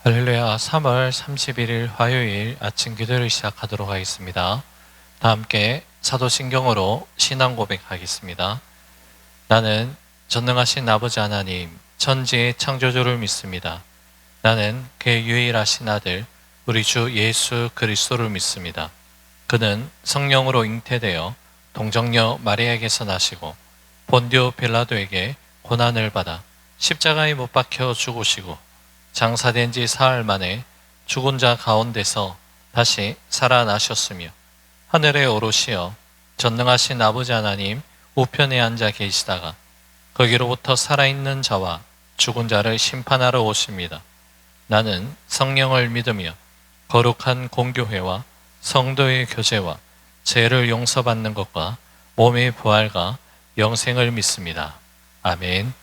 할렐루야. 3월 31일 화요일 아침 기도를 시작하도록 하겠습니다. 다 함께 사도신경으로 신앙 고백하겠습니다. 나는 전능하신 아버지 하나님, 천지의 창조주를 믿습니다. 나는 그의 유일하신 아들, 우리 주 예수 그리스도를 믿습니다. 그는 성령으로 잉태되어 동정녀 마리아에게서 나시고 본디오 빌라도에게 고난을 받아 십자가에 못 박혀 죽으시고 장사된 지 사흘 만에 죽은 자 가운데서 다시 살아나셨으며 하늘에 오르시어 전능하신 아버지 하나님 우편에 앉아 계시다가 거기로부터 살아있는 자와 죽은 자를 심판하러 오십니다. 나는 성령을 믿으며 거룩한 공교회와 성도의 교제와 죄를 용서받는 것과 몸의 부활과 영생을 믿습니다. 아멘.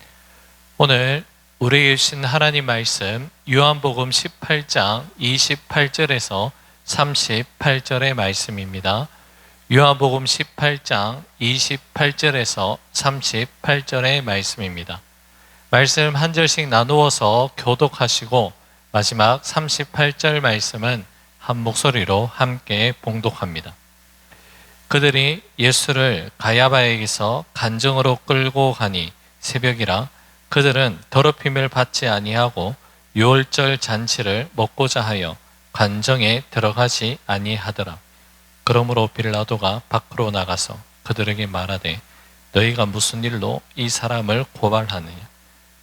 오늘 우리의 신 하나님 말씀 요한복음 18장 28절에서 38절의 말씀입니다. 요한복음 18장 28절에서 38절의 말씀입니다. 말씀 한 절씩 나누어서 교독하시고 마지막 38절 말씀은 한 목소리로 함께 봉독합니다. 그들이 예수를 가야바에게서 간정으로 끌고 가니 새벽이라 그들은 더럽힘을 받지 아니하고 유월절 잔치를 먹고자 하여 관정에 들어가지 아니하더라. 그러므로 빌라도가 밖으로 나가서 그들에게 말하되 너희가 무슨 일로 이 사람을 고발하느냐.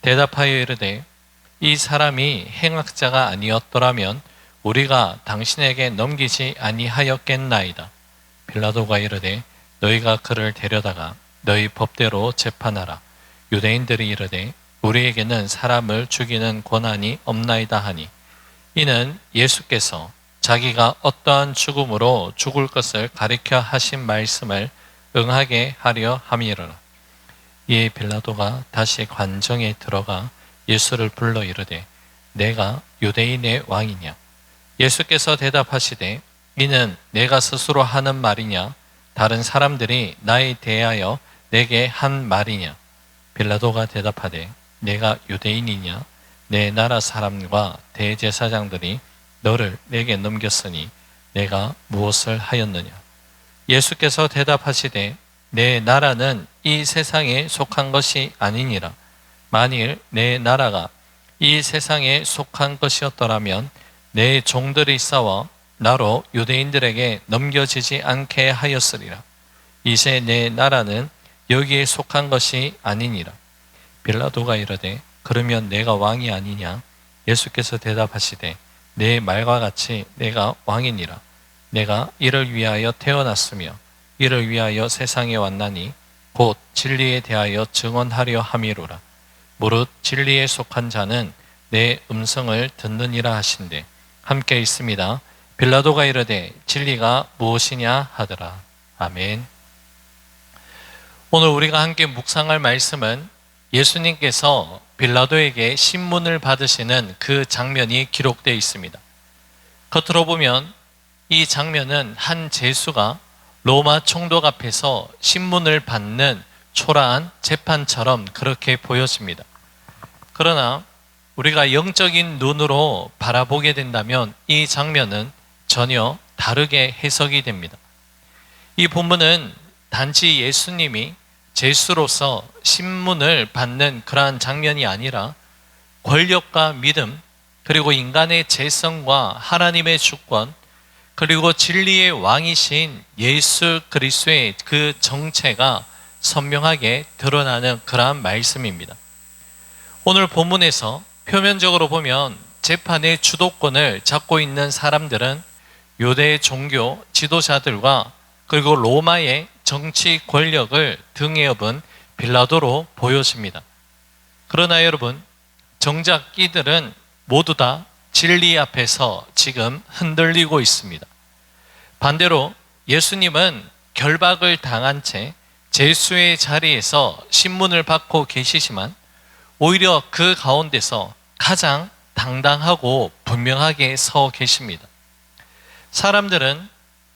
대답하여 이르되 이 사람이 행악자가 아니었더라면 우리가 당신에게 넘기지 아니하였겠나이다. 빌라도가 이르되 너희가 그를 데려다가 너희 법대로 재판하라. 유대인들이 이르되 우리에게는 사람을 죽이는 권한이 없나이다 하니 이는 예수께서 자기가 어떠한 죽음으로 죽을 것을 가리켜 하신 말씀을 응하게 하려 함이로라. 이에 빌라도가 다시 관정에 들어가 예수를 불러 이르되 내가 유대인의 왕이냐. 예수께서 대답하시되 이는 내가 스스로 하는 말이냐 다른 사람들이 나에 대하여 내게 한 말이냐. 빌라도가 대답하되 내가 유대인이냐. 내 나라 사람과 대제사장들이 너를 내게 넘겼으니 내가 무엇을 하였느냐. 예수께서 대답하시되 내 나라는 이 세상에 속한 것이 아니니라. 만일 내 나라가 이 세상에 속한 것이었더라면 내 종들이 싸워 나로 유대인들에게 넘겨지지 않게 하였으리라. 이제 내 나라는 여기에 속한 것이 아니니라. 빌라도가 이르되 그러면 내가 왕이 아니냐. 예수께서 대답하시되 내 말과 같이 내가 왕이니라. 내가 이를 위하여 태어났으며 이를 위하여 세상에 왔나니 곧 진리에 대하여 증언하려 함이로라. 무릇 진리에 속한 자는 내 음성을 듣느니라 하신대 함께 있습니다. 빌라도가 이르되 진리가 무엇이냐 하더라. 아멘. 오늘 우리가 함께 묵상할 말씀은 예수님께서 빌라도에게 신문을 받으시는 그 장면이 기록되어 있습니다. 겉으로 보면 이 장면은 한 죄수가 로마 총독 앞에서 신문을 받는 초라한 재판처럼 그렇게 보여집니다. 그러나 우리가 영적인 눈으로 바라보게 된다면 이 장면은 전혀 다르게 해석이 됩니다. 이 본문은 단지 예수님이 죄수로서 신문을 받는 그러한 장면이 아니라 권력과 믿음, 그리고 인간의 죄성과 하나님의 주권, 그리고 진리의 왕이신 예수 그리스도의 그 정체가 선명하게 드러나는 그러한 말씀입니다. 오늘 본문에서 표면적으로 보면 재판의 주도권을 잡고 있는 사람들은 유대 종교 지도자들과 그리고 로마의 정치 권력을 등에 업은 빌라도로 보여집니다. 그러나 여러분, 정작 이들은 모두 다 진리 앞에서 지금 흔들리고 있습니다. 반대로 예수님은 결박을 당한 채 죄수의 자리에서 신문을 받고 계시지만 오히려 그 가운데서 가장 당당하고 분명하게 서 계십니다. 사람들은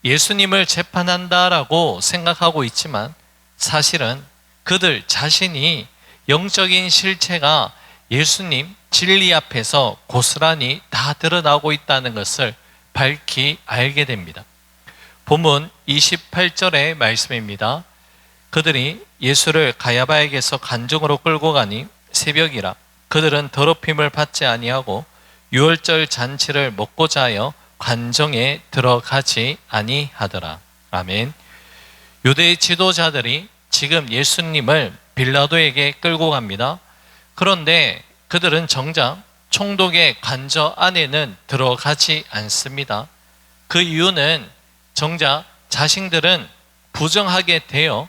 예수님을 재판한다라고 생각하고 있지만 사실은 그들 자신이 영적인 실체가 예수님 진리 앞에서 고스란히 다 드러나고 있다는 것을 밝히 알게 됩니다. 본문 28절의 말씀입니다. 그들이 예수를 가야바에게서 관중으로 끌고 가니 새벽이라 그들은 더럽힘을 받지 아니하고 유월절 잔치를 먹고자 하여 관정에 들어가지 아니하더라. 아멘. 유대 지도자들이 지금 예수님을 빌라도에게 끌고 갑니다. 그런데 그들은 정작 총독의 관저 안에는 들어가지 않습니다. 그 이유는 정작 자신들은 부정하게 되어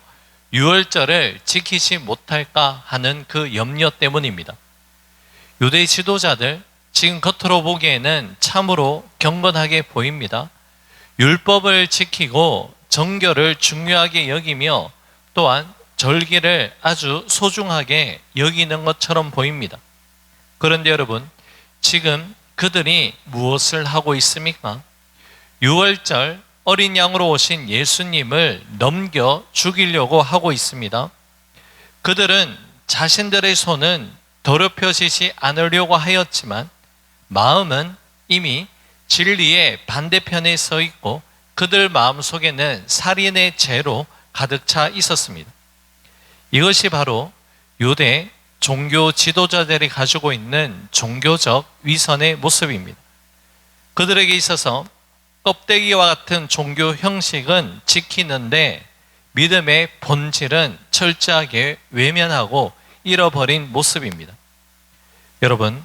유월절을 지키지 못할까 하는 그 염려 때문입니다. 유대 지도자들 지금 겉으로 보기에는 참으로 경건하게 보입니다. 율법을 지키고 정결을 중요하게 여기며 또한 절기를 아주 소중하게 여기는 것처럼 보입니다. 그런데 여러분, 지금 그들이 무엇을 하고 있습니까? 유월절 어린 양으로 오신 예수님을 넘겨 죽이려고 하고 있습니다. 그들은 자신들의 손은 더럽혀지지 않으려고 하였지만 마음은 이미 진리의 반대편에 서 있고 그들 마음속에는 살인의 죄로 가득 차 있었습니다. 이것이 바로 유대 종교 지도자들이 가지고 있는 종교적 위선의 모습입니다. 그들에게 있어서 껍데기와 같은 종교 형식은 지키는데 믿음의 본질은 철저하게 외면하고 잃어버린 모습입니다. 여러분,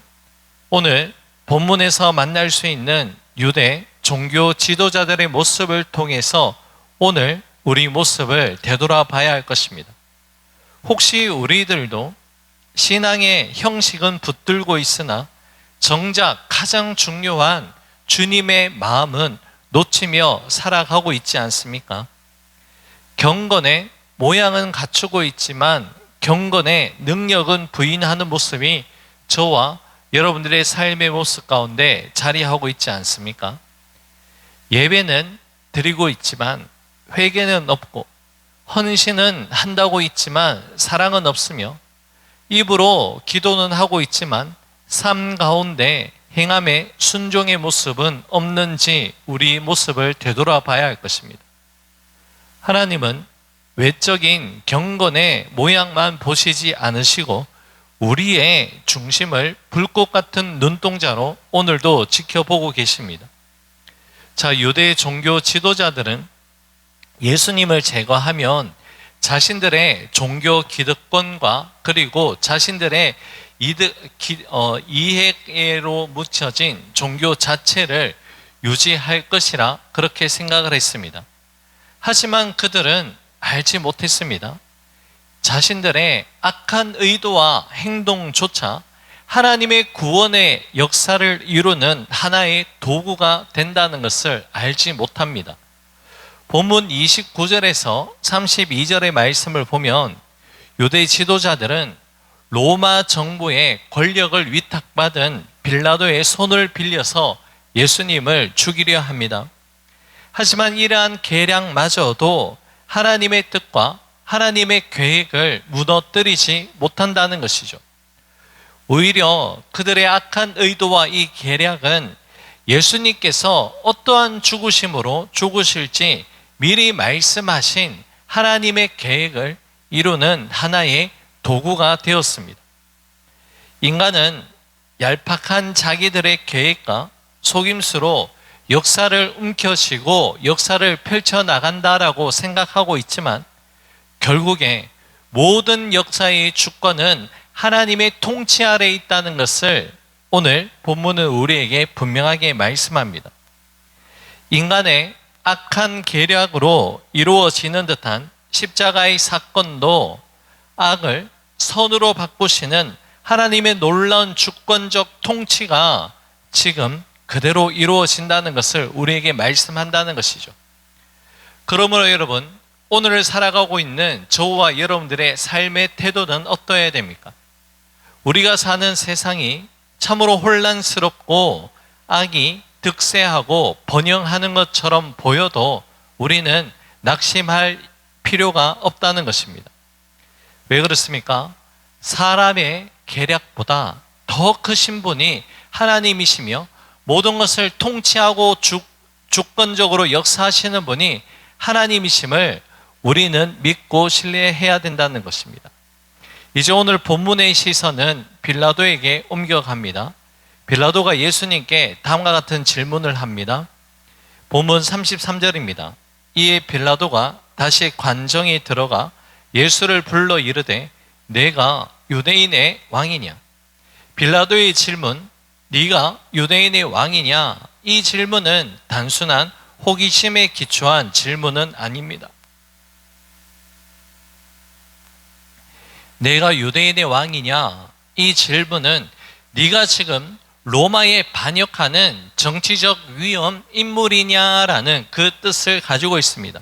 오늘 본문에서 만날 수 있는 유대 종교 지도자들의 모습을 통해서 오늘 우리 모습을 되돌아봐야 할 것입니다. 혹시 우리들도 신앙의 형식은 붙들고 있으나 정작 가장 중요한 주님의 마음은 놓치며 살아가고 있지 않습니까? 경건의 모양은 갖추고 있지만 경건의 능력은 부인하는 모습이 저와 여러분들의 삶의 모습 가운데 자리하고 있지 않습니까? 예배는 드리고 있지만 회개는 없고 헌신은 한다고 있지만 사랑은 없으며 입으로 기도는 하고 있지만 삶 가운데 행함의 순종의 모습은 없는지 우리 모습을 되돌아봐야 할 것입니다. 하나님은 외적인 경건의 모양만 보시지 않으시고 우리의 중심을 불꽃 같은 눈동자로 오늘도 지켜보고 계십니다. 자, 유대 종교 지도자들은 예수님을 제거하면 자신들의 종교 기득권과 그리고 자신들의 이해로 묻혀진 종교 자체를 유지할 것이라 그렇게 생각을 했습니다. 하지만 그들은 알지 못했습니다. 자신들의 악한 의도와 행동조차 하나님의 구원의 역사를 이루는 하나의 도구가 된다는 것을 알지 못합니다. 본문 29절에서 32절의 말씀을 보면 유대 지도자들은 로마 정부의 권력을 위탁받은 빌라도의 손을 빌려서 예수님을 죽이려 합니다. 하지만 이러한 계략마저도 하나님의 뜻과 하나님의 계획을 무너뜨리지 못한다는 것이죠. 오히려 그들의 악한 의도와 이 계략은 예수님께서 어떠한 죽으심으로 죽으실지 미리 말씀하신 하나님의 계획을 이루는 하나의 도구가 되었습니다. 인간은 얄팍한 자기들의 계획과 속임수로 역사를 움켜쥐고 역사를 펼쳐나간다라고 생각하고 있지만 결국에 모든 역사의 주권은 하나님의 통치 아래에 있다는 것을 오늘 본문은 우리에게 분명하게 말씀합니다. 인간의 악한 계략으로 이루어지는 듯한 십자가의 사건도 악을 선으로 바꾸시는 하나님의 놀라운 주권적 통치가 지금 그대로 이루어진다는 것을 우리에게 말씀한다는 것이죠. 그러므로 여러분, 오늘을 살아가고 있는 저와 여러분들의 삶의 태도는 어떠해야 됩니까? 우리가 사는 세상이 참으로 혼란스럽고 악이 득세하고 번영하는 것처럼 보여도 우리는 낙심할 필요가 없다는 것입니다. 왜 그렇습니까? 사람의 계략보다 더 크신 분이 하나님이시며 모든 것을 통치하고 주권적으로 역사하시는 분이 하나님이심을 우리는 믿고 신뢰해야 된다는 것입니다. 이제 오늘 본문의 시선은 빌라도에게 옮겨갑니다. 빌라도가 예수님께 다음과 같은 질문을 합니다. 본문 33절입니다. 이에 빌라도가 다시 관정에 들어가 예수를 불러 이르되 내가 유대인의 왕이냐? 빌라도의 질문, 네가 유대인의 왕이냐? 이 질문은 단순한 호기심에 기초한 질문은 아닙니다. 내가 유대인의 왕이냐? 이 질문은 네가 지금 로마에 반역하는 정치적 위험 인물이냐라는 그 뜻을 가지고 있습니다.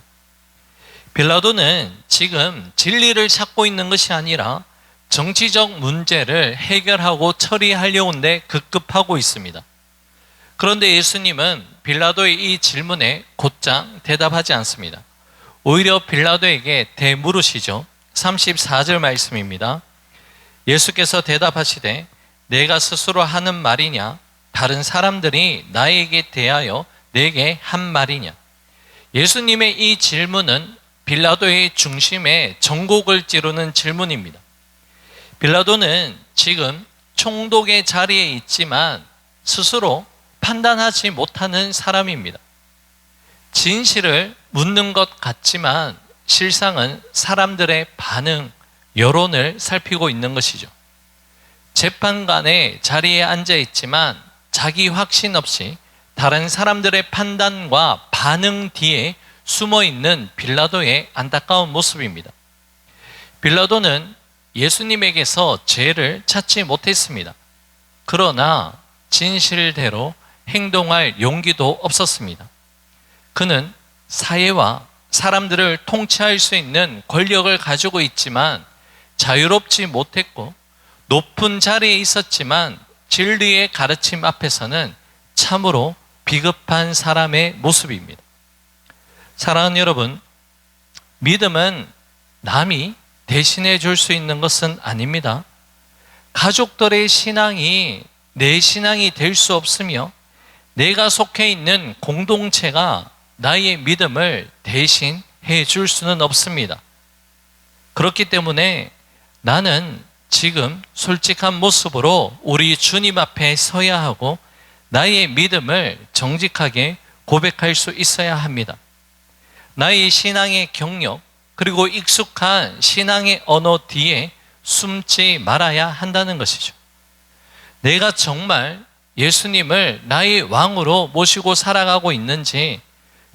빌라도는 지금 진리를 찾고 있는 것이 아니라 정치적 문제를 해결하고 처리하려는데 급급하고 있습니다. 그런데 예수님은 빌라도의 이 질문에 곧장 대답하지 않습니다. 오히려 빌라도에게 되물으시죠. 34절 말씀입니다. 예수께서 대답하시되 내가 스스로 하는 말이냐? 다른 사람들이 나에게 대하여 내게 한 말이냐? 예수님의 이 질문은 빌라도의 중심에 전곡을 찌르는 질문입니다. 빌라도는 지금 총독의 자리에 있지만 스스로 판단하지 못하는 사람입니다. 진실을 묻는 것 같지만 실상은 사람들의 반응, 여론을 살피고 있는 것이죠. 재판관의 자리에 앉아 있지만 자기 확신 없이 다른 사람들의 판단과 반응 뒤에 숨어 있는 빌라도의 안타까운 모습입니다. 빌라도는 예수님에게서 죄를 찾지 못했습니다. 그러나 진실대로 행동할 용기도 없었습니다. 그는 사회와 사람들을 통치할 수 있는 권력을 가지고 있지만 자유롭지 못했고 높은 자리에 있었지만 진리의 가르침 앞에서는 참으로 비겁한 사람의 모습입니다. 사랑하는 여러분, 믿음은 남이 대신해 줄 수 있는 것은 아닙니다. 가족들의 신앙이 내 신앙이 될 수 없으며 내가 속해 있는 공동체가 나의 믿음을 대신해 줄 수는 없습니다. 그렇기 때문에 나는 지금 솔직한 모습으로 우리 주님 앞에 서야 하고 나의 믿음을 정직하게 고백할 수 있어야 합니다. 나의 신앙의 경력 그리고 익숙한 신앙의 언어 뒤에 숨지 말아야 한다는 것이죠. 내가 정말 예수님을 나의 왕으로 모시고 살아가고 있는지,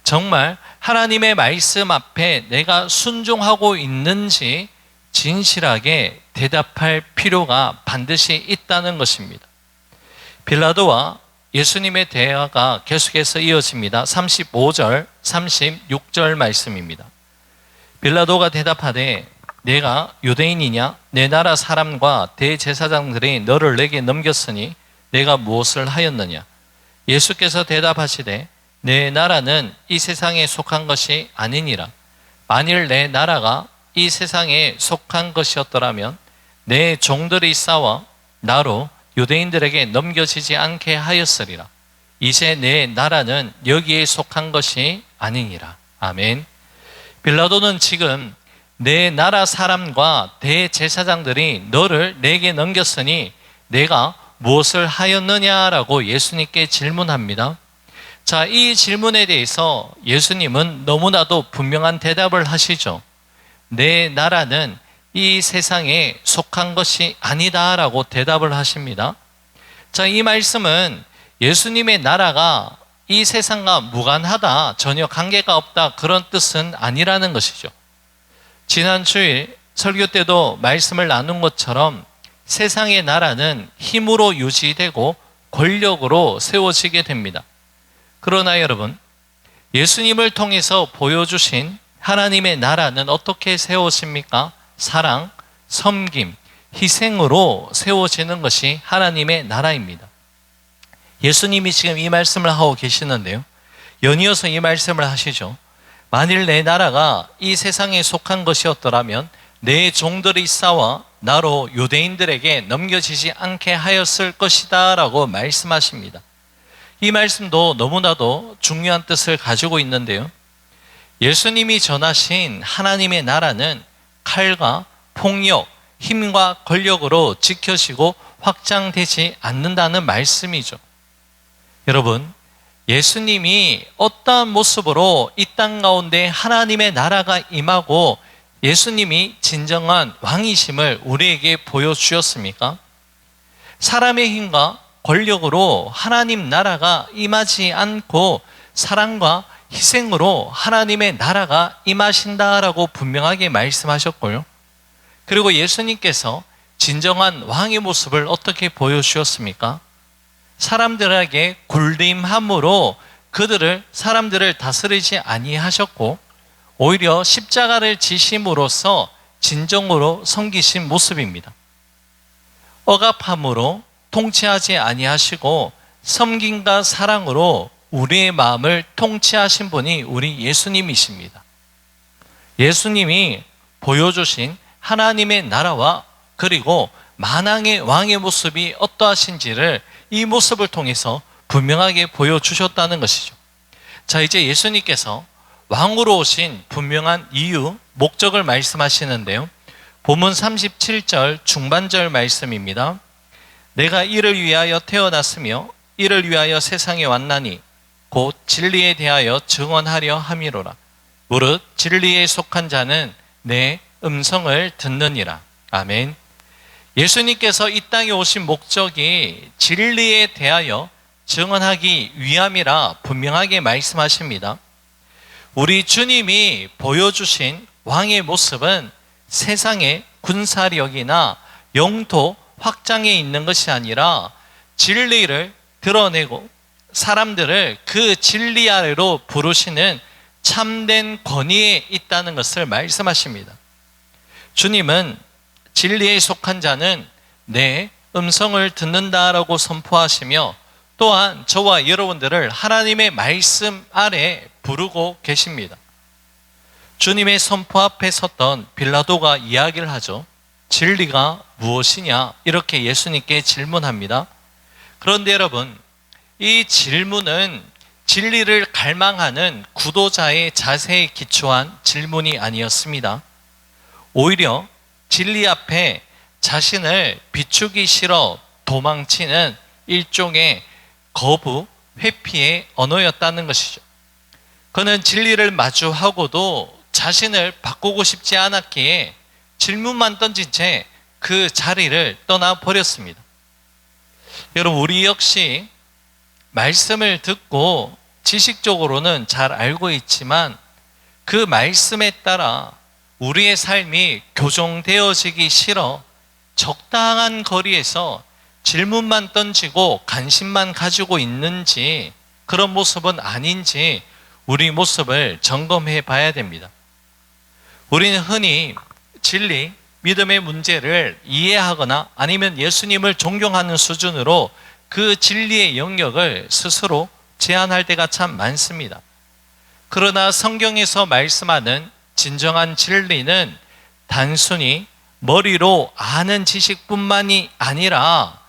정말 하나님의 말씀 앞에 내가 순종하고 있는지 진실하게 대답할 필요가 반드시 있다는 것입니다. 빌라도와 예수님의 대화가 계속해서 이어집니다. 35절, 36절 말씀입니다. 빌라도가 대답하되 내가 유대인이냐? 내 나라 사람과 대제사장들이 너를 내게 넘겼으니 내가 무엇을 하였느냐? 예수께서 대답하시되 내 나라는 이 세상에 속한 것이 아니니라. 만일 내 나라가 이 세상에 속한 것이었더라면 내 종들이 싸워 나로 유대인들에게 넘겨지지 않게 하였으리라. 이제 내 나라는 여기에 속한 것이 아니니라. 아멘. 빌라도는 지금 내 나라 사람과 대제사장들이 너를 내게 넘겼으니 내가 무엇을 하였느냐라고 예수님께 질문합니다. 자, 이 질문에 대해서 예수님은 너무나도 분명한 대답을 하시죠. 내 나라는 이 세상에 속한 것이 아니다라고 대답을 하십니다. 자, 이 말씀은 예수님의 나라가 이 세상과 무관하다, 전혀 관계가 없다, 그런 뜻은 아니라는 것이죠. 지난 주일 설교 때도 말씀을 나눈 것처럼 세상의 나라는 힘으로 유지되고 권력으로 세워지게 됩니다. 그러나 여러분, 예수님을 통해서 보여주신 하나님의 나라는 어떻게 세워집니까? 사랑, 섬김, 희생으로 세워지는 것이 하나님의 나라입니다. 예수님이 지금 이 말씀을 하고 계시는데요, 연이어서 이 말씀을 하시죠. 만일 내 나라가 이 세상에 속한 것이었더라면 내 종들이 싸워 나로 유대인들에게 넘겨지지 않게 하였을 것이다 라고 말씀하십니다. 이 말씀도 너무나도 중요한 뜻을 가지고 있는데요. 예수님이 전하신 하나님의 나라는 칼과 폭력, 힘과 권력으로 지켜지고 확장되지 않는다는 말씀이죠. 여러분, 예수님이 어떠한 모습으로 이 땅 가운데 하나님의 나라가 임하고 예수님이 진정한 왕이심을 우리에게 보여주셨습니까? 사람의 힘과 권력으로 하나님 나라가 임하지 않고 사랑과 희생으로 하나님의 나라가 임하신다라고 분명하게 말씀하셨고요. 그리고 예수님께서 진정한 왕의 모습을 어떻게 보여주셨습니까? 사람들에게 굴림함으로 사람들을 다스리지 아니하셨고 오히려 십자가를 지심으로써 진정으로 섬기신 모습입니다. 억압함으로 통치하지 아니하시고 섬김과 사랑으로 우리의 마음을 통치하신 분이 우리 예수님이십니다. 예수님이 보여주신 하나님의 나라와 그리고 만왕의 왕의 모습이 어떠하신지를 이 모습을 통해서 분명하게 보여주셨다는 것이죠. 자, 이제 예수님께서 왕으로 오신 분명한 이유, 목적을 말씀하시는데요. 본문 37절 중반절 말씀입니다. 내가 이를 위하여 태어났으며 이를 위하여 세상에 왔나니 곧 진리에 대하여 증언하려 함이로라. 무릇 진리에 속한 자는 내 음성을 듣느니라. 아멘. 예수님께서 이 땅에 오신 목적이 진리에 대하여 증언하기 위함이라 분명하게 말씀하십니다. 우리 주님이 보여주신 왕의 모습은 세상의 군사력이나 영토 확장에 있는 것이 아니라 진리를 드러내고 사람들을 그 진리 아래로 부르시는 참된 권위에 있다는 것을 말씀하십니다. 주님은 진리에 속한 자는 내 음성을 듣는다라고 선포하시며 또한 저와 여러분들을 하나님의 말씀 아래 부르고 계십니다. 주님의 선포 앞에 섰던 빌라도가 이야기를 하죠. 진리가 무엇이냐? 이렇게 예수님께 질문합니다. 그런데 여러분, 이 질문은 진리를 갈망하는 구도자의 자세에 기초한 질문이 아니었습니다. 오히려 진리 앞에 자신을 비추기 싫어 도망치는 일종의 거부, 회피의 언어였다는 것이죠. 그는 진리를 마주하고도 자신을 바꾸고 싶지 않았기에 질문만 던진 채 그 자리를 떠나버렸습니다. 여러분, 우리 역시 말씀을 듣고 지식적으로는 잘 알고 있지만 그 말씀에 따라 우리의 삶이 교정되어지기 싫어 적당한 거리에서 질문만 던지고 관심만 가지고 있는지 그런 모습은 아닌지 우리 모습을 점검해 봐야 됩니다. 우리는 흔히 진리, 믿음의 문제를 이해하거나 아니면 예수님을 존경하는 수준으로 그 진리의 영역을 스스로 제한할 때가 참 많습니다. 그러나 성경에서 말씀하는 진정한 진리는 단순히 머리로 아는 지식뿐만이 아니라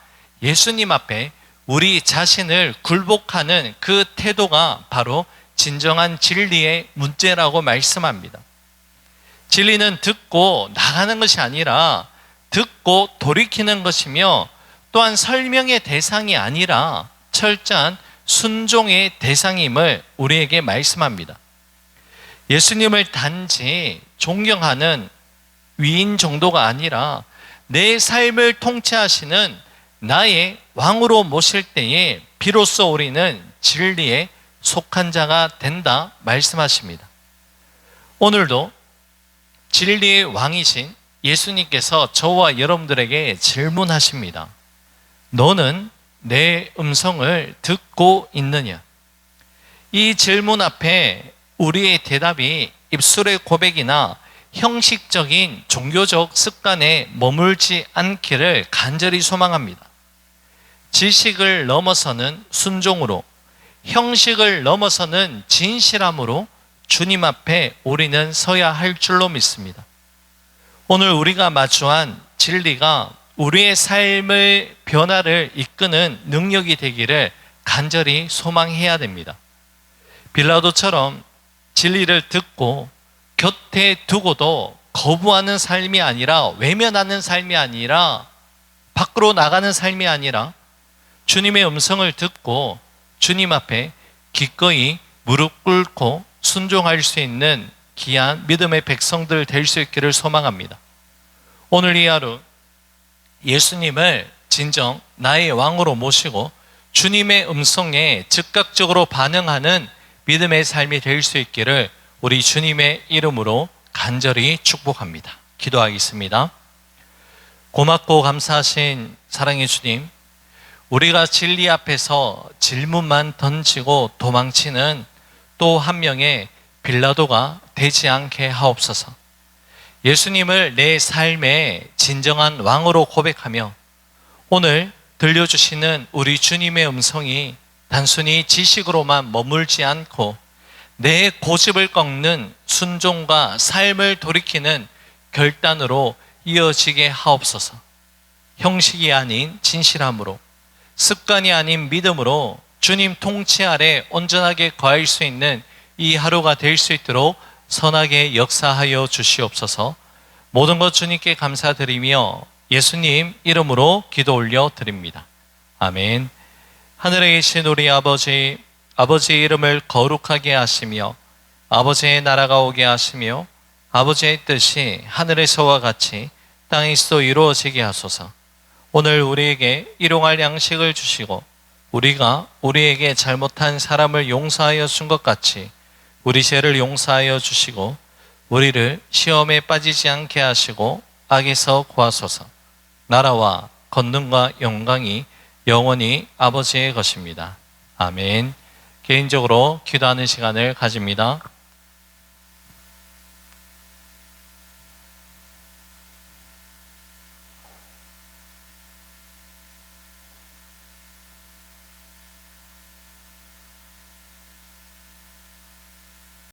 예수님 앞에 우리 자신을 굴복하는 그 태도가 바로 진정한 진리의 문제라고 말씀합니다. 진리는 듣고 나가는 것이 아니라 듣고 돌이키는 것이며 또한 설명의 대상이 아니라 철저한 순종의 대상임을 우리에게 말씀합니다. 예수님을 단지 존경하는 위인 정도가 아니라 내 삶을 통치하시는 나의 왕으로 모실 때에 비로소 우리는 진리에 속한 자가 된다 말씀하십니다. 오늘도 진리의 왕이신 예수님께서 저와 여러분들에게 질문하십니다. 너는 내 음성을 듣고 있느냐? 이 질문 앞에 우리의 대답이 입술의 고백이나 형식적인 종교적 습관에 머물지 않기를 간절히 소망합니다. 지식을 넘어서는 순종으로, 형식을 넘어서는 진실함으로 주님 앞에 우리는 서야 할 줄로 믿습니다. 오늘 우리가 마주한 진리가 우리의 삶의 변화를 이끄는 능력이 되기를 간절히 소망해야 됩니다. 빌라도처럼 진리를 듣고 곁에 두고도 거부하는 삶이 아니라, 외면하는 삶이 아니라, 밖으로 나가는 삶이 아니라 주님의 음성을 듣고 주님 앞에 기꺼이 무릎 꿇고 순종할 수 있는 귀한 믿음의 백성들 될 수 있기를 소망합니다. 오늘 이 하루 예수님을 진정 나의 왕으로 모시고 주님의 음성에 즉각적으로 반응하는 믿음의 삶이 될 수 있기를 우리 주님의 이름으로 간절히 축복합니다. 기도하겠습니다. 고맙고 감사하신 사랑의 주님, 우리가 진리 앞에서 질문만 던지고 도망치는 또 한 명의 빌라도가 되지 않게 하옵소서. 예수님을 내 삶의 진정한 왕으로 고백하며 오늘 들려주시는 우리 주님의 음성이 단순히 지식으로만 머물지 않고 내 고집을 꺾는 순종과 삶을 돌이키는 결단으로 이어지게 하옵소서. 형식이 아닌 진실함으로, 습관이 아닌 믿음으로 주님 통치 아래 온전하게 거할 수 있는 이 하루가 될 수 있도록 선하게 역사하여 주시옵소서. 모든 것 주님께 감사드리며 예수님 이름으로 기도 올려 드립니다. 아멘. 하늘에 계신 우리 아버지, 아버지의 이름을 거룩하게 하시며 아버지의 나라가 오게 하시며 아버지의 뜻이 하늘에서와 같이 땅에서도 이루어지게 하소서. 오늘 우리에게 일용할 양식을 주시고 우리가 우리에게 잘못한 사람을 용서하여 준 것 같이 우리 죄를 용서하여 주시고 우리를 시험에 빠지지 않게 하시고 악에서 구하소서. 나라와 권능과 영광이 영원히 아버지의 것입니다. 아멘. 개인적으로 기도하는 시간을 가집니다.